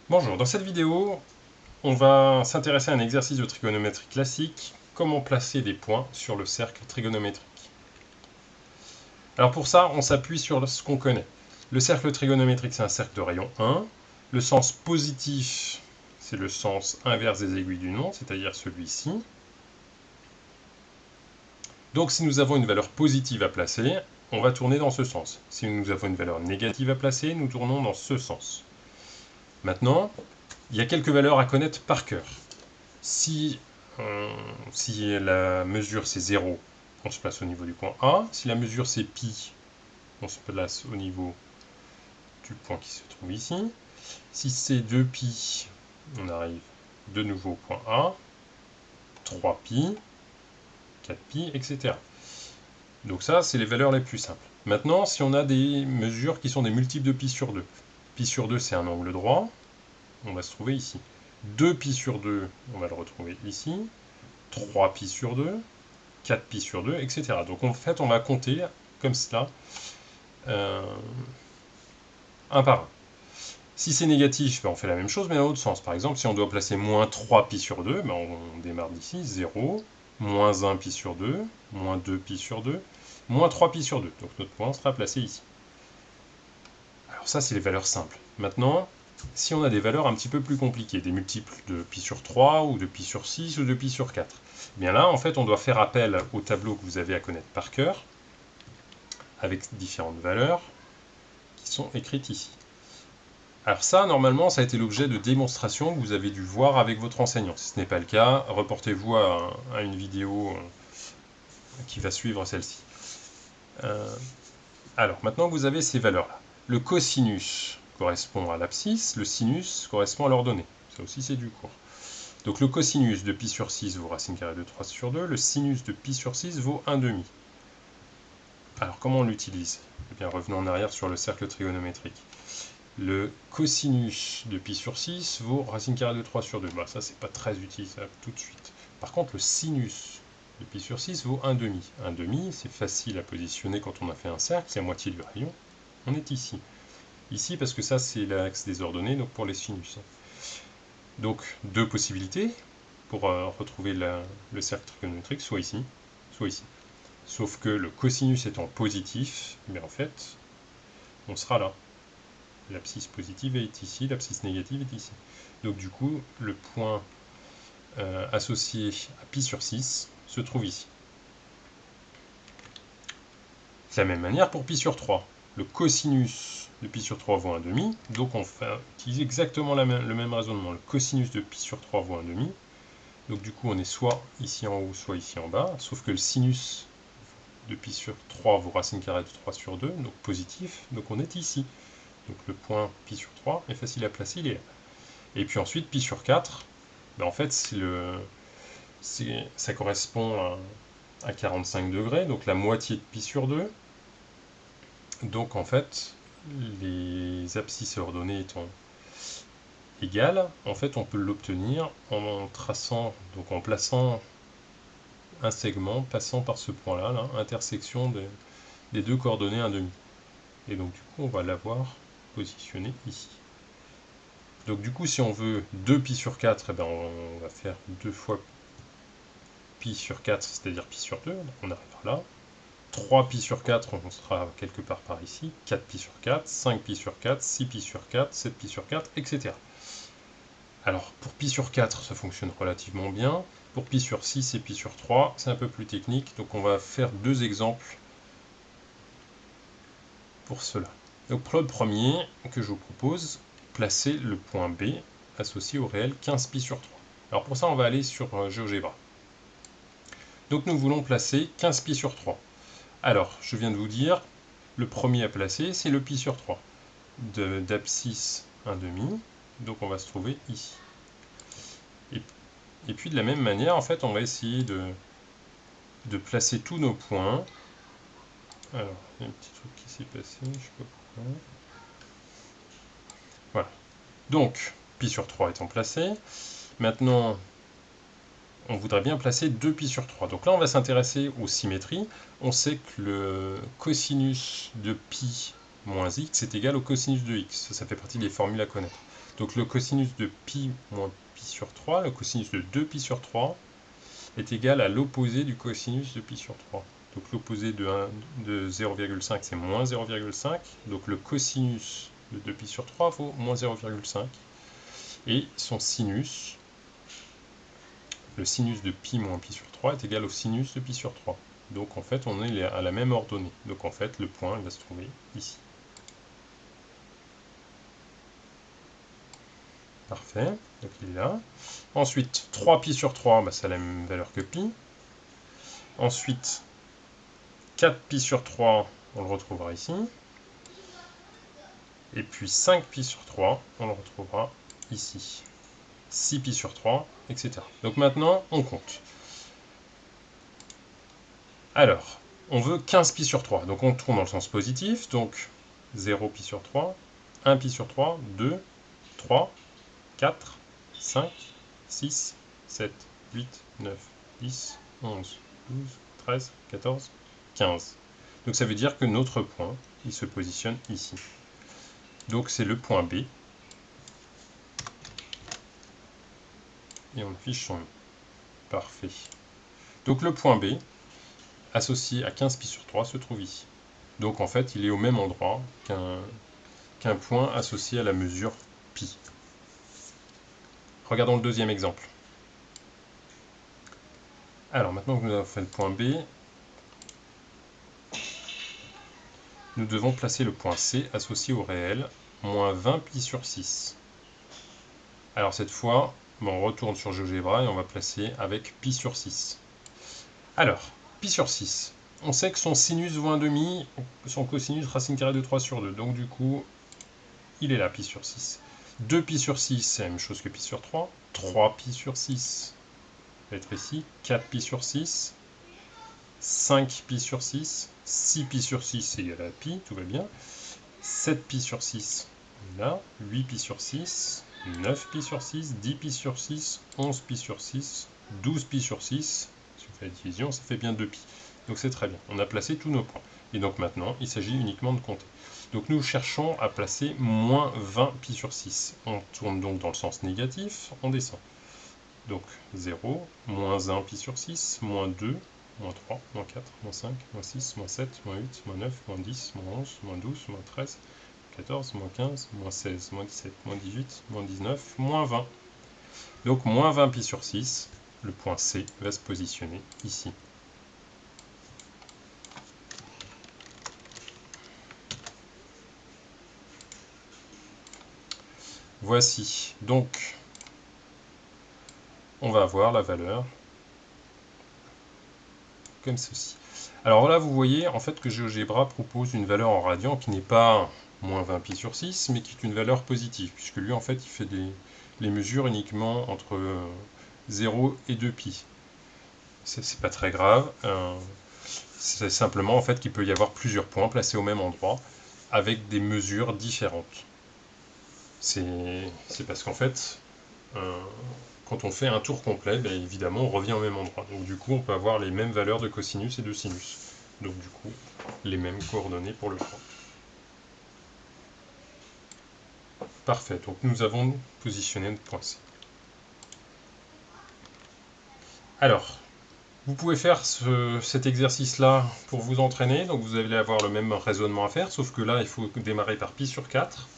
Bonjour, dans cette vidéo, on va s'intéresser à un exercice de trigonométrie classique, comment placer des points sur le cercle trigonométrique. Alors pour ça, on s'appuie sur ce qu'on connaît. Le cercle trigonométrique, c'est un cercle de rayon 1. Le sens positif, c'est le sens inverse des aiguilles d'une montre, c'est-à-dire celui-ci. Donc si nous avons une valeur positive à placer, on va tourner dans ce sens. Si nous avons une valeur négative à placer, nous tournons dans ce sens. Maintenant, il y a quelques valeurs à connaître par cœur. Si, si la mesure c'est 0, on se place au niveau du point A. Si la mesure c'est pi, on se place au niveau du point qui se trouve ici. Si c'est 2pi, on arrive de nouveau au point A. 3pi, 4pi, etc. Donc ça, c'est les valeurs les plus simples. Maintenant, si on a des mesures qui sont des multiples de pi sur 2. Pi sur 2, c'est un angle droit. On va se trouver ici. 2pi sur 2, on va le retrouver ici. 3pi sur 2. 4pi sur 2, etc. Donc en fait, on va compter comme cela, un par un. Si c'est négatif, ben on fait la même chose, mais dans l'autre sens. Par exemple, si on doit placer moins 3pi sur 2, ben on démarre d'ici, 0, moins 1pi sur 2, moins 2pi sur 2, moins 3pi sur 2. Donc notre point sera placé ici. Alors ça, c'est les valeurs simples. Maintenant, si on a des valeurs un petit peu plus compliquées, des multiples de pi sur 3, ou de pi sur 6, ou de pi sur 4, eh bien là, en fait, on doit faire appel au tableau que vous avez à connaître par cœur, avec différentes valeurs qui sont écrites ici. Alors ça, normalement, ça a été l'objet de démonstrations que vous avez dû voir avec votre enseignant. Si ce n'est pas le cas, reportez-vous à une vidéo qui va suivre celle-ci. Alors, maintenant que vous avez ces valeurs-là, le cosinus correspond à l'abscisse, le sinus correspond à l'ordonnée. Ça aussi, c'est du cours. Donc le cosinus de pi sur 6 vaut racine carrée de 3 sur 2, le sinus de pi sur 6 vaut 1 demi. Alors comment on l'utilise? Eh bien, revenons en arrière sur le cercle trigonométrique. Le cosinus de pi sur 6 vaut racine carrée de 3 sur 2. Bah, ça, c'est pas très utilisable tout de suite. Par contre, le sinus de pi sur 6 vaut 1 demi. 1 demi, c'est facile à positionner quand on a fait un cercle, c'est la moitié du rayon. On est ici. Ici, parce que ça, c'est l'axe des ordonnées, donc pour les sinus. Donc, deux possibilités pour retrouver le cercle trigonométrique, soit ici, soit ici. Sauf que le cosinus étant positif, mais en fait, on sera là. L'abscisse positive est ici, l'abscisse négative est ici. Donc du coup, le point associé à pi sur 6 se trouve ici. De la même manière pour pi sur 3. Le cosinus de pi sur 3 vaut 1 demi, donc on va utiliser exactement le même raisonnement. Le cosinus de pi sur 3 vaut 1 demi, donc du coup on est soit ici en haut, soit ici en bas, sauf que le sinus de pi sur 3 vaut racine carrée de 3 sur 2, donc positif, donc on est ici. Donc le point pi sur 3 est facile à placer, il est là. Et puis ensuite, pi sur 4, ben en fait, ça correspond à 45 degrés, donc la moitié de pi sur 2. Donc en fait, les abscisses ordonnées étant égales, en fait, on peut l'obtenir en traçant, donc en plaçant un segment passant par ce point-là, là, intersection des deux coordonnées 1,5. Et donc du coup, on va l'avoir positionné ici. Donc du coup, si on veut 2 pi sur 4, eh ben, on va faire 2 fois pi sur 4, c'est-à-dire pi sur 2, on arrivera là. 3 pi sur 4, on sera quelque part par ici. 4 pi sur 4, 5 pi sur 4, 6 pi sur 4, 7 pi sur 4, etc. Alors, pour pi sur 4, ça fonctionne relativement bien. Pour pi sur 6 et pi sur 3, c'est un peu plus technique. Donc, on va faire deux exemples pour cela. Donc, pour le premier que je vous propose, placer le point B associé au réel 15 pi sur 3. Alors, pour ça, on va aller sur GeoGebra. Donc, nous voulons placer 15 pi sur 3. Alors, je viens de vous dire, le premier à placer, c'est le pi sur 3. D'abscisse 1,5, donc on va se trouver ici. Et puis de la même manière, en fait, on va essayer de placer tous nos points. Alors, il y a un petit truc qui s'est passé, je ne sais pas pourquoi. Voilà. Donc, pi sur 3 étant placé, maintenant, on voudrait bien placer 2 pi sur 3. Donc là, on va s'intéresser aux symétries. On sait que le cosinus de pi moins x est égal au cosinus de x. Ça fait partie des formules à connaître. Donc le cosinus de pi moins pi sur 3, le cosinus de 2pi sur 3, est égal à l'opposé du cosinus de pi sur 3. Donc l'opposé de 0,5 c'est moins 0,5. Donc le cosinus de 2pi sur 3 vaut moins 0,5. Et son sinus, le sinus de pi moins pi sur 3 est égal au sinus de pi sur 3. Donc en fait on est à la même ordonnée. Donc en fait le point il va se trouver ici. Parfait, donc il est là. Ensuite 3pi sur 3, bah, ça a la même valeur que pi. Ensuite 4pi sur 3, on le retrouvera ici. Et puis 5pi sur 3, on le retrouvera ici. 6pi sur 3, etc. Donc maintenant, on compte. Alors, on veut 15pi sur 3. Donc on tourne dans le sens positif. Donc 0pi sur 3, 1pi sur 3, 2, 3, 4, 5, 6, 7, 8, 9, 10, 11, 12, 13, 14, 15. Donc ça veut dire que notre point, il se positionne ici. Donc c'est le point B. Et on affiche son nom. Parfait. Donc le point B, associé à 15pi sur 3, se trouve ici. Donc en fait, il est au même endroit qu'un point associé à la mesure pi. Regardons le deuxième exemple. Alors maintenant que nous avons fait le point B, nous devons placer le point C associé au réel, moins 20pi sur 6. Alors cette fois, on retourne sur GeoGebra et on va placer avec pi sur 6. Alors, pi sur 6. On sait que son sinus vaut 1,5, son cosinus racine carrée de 3 sur 2. Donc du coup, il est là, pi sur 6. 2pi sur 6, c'est la même chose que pi sur 3. 3pi sur 6 va être ici. 4pi sur 6. 5pi sur 6. 6pi sur 6, c'est égal à pi, tout va bien. 7pi sur 6, là. 8pi sur 6. 9pi sur 6. 10pi sur 6. 11pi sur 6. 12pi sur 6. Si on fait la division, ça fait bien 2pi. Donc c'est très bien. On a placé tous nos points. Et donc maintenant, il s'agit uniquement de compter. Donc nous cherchons à placer moins 20 pi sur 6. On tourne donc dans le sens négatif, on descend. Donc 0, moins 1 pi sur 6, moins 2, moins 3, moins 4, moins 5, moins 6, moins 7, moins 8, moins 9, moins 10, moins 11, moins 12, moins 13, 14, moins 15, moins 16, moins 17, moins 18, moins 19, moins 20. Donc moins 20 pi sur 6, le point C va se positionner ici. Voici, donc, on va avoir la valeur comme ceci. Alors là, vous voyez en fait que GeoGebra propose une valeur en radian qui n'est pas moins 20 pi sur 6, mais qui est une valeur positive, puisque lui, en fait, il fait les mesures uniquement entre 0 et 2 pi. C'est pas très grave. C'est simplement en fait qu'il peut y avoir plusieurs points placés au même endroit, avec des mesures différentes. C'est parce qu'en fait, quand on fait un tour complet, bien évidemment, on revient au même endroit. Donc du coup, on peut avoir les mêmes valeurs de cosinus et de sinus. Donc du coup, les mêmes coordonnées pour le point. Parfait, donc nous avons positionné notre point C. Alors, vous pouvez faire cet exercice-là pour vous entraîner. Donc vous allez avoir le même raisonnement à faire, sauf que là, il faut démarrer par pi sur 4.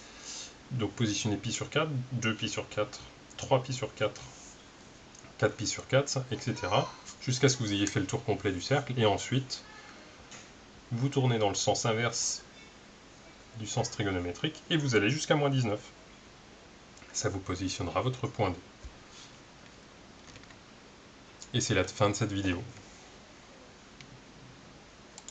Donc positionner pi sur 4, 2 pi sur 4, 3 pi sur 4, 4 pi sur 4, etc. Jusqu'à ce que vous ayez fait le tour complet du cercle. Et ensuite, vous tournez dans le sens inverse du sens trigonométrique et vous allez jusqu'à moins 19. Ça vous positionnera votre point D. Et c'est la fin de cette vidéo.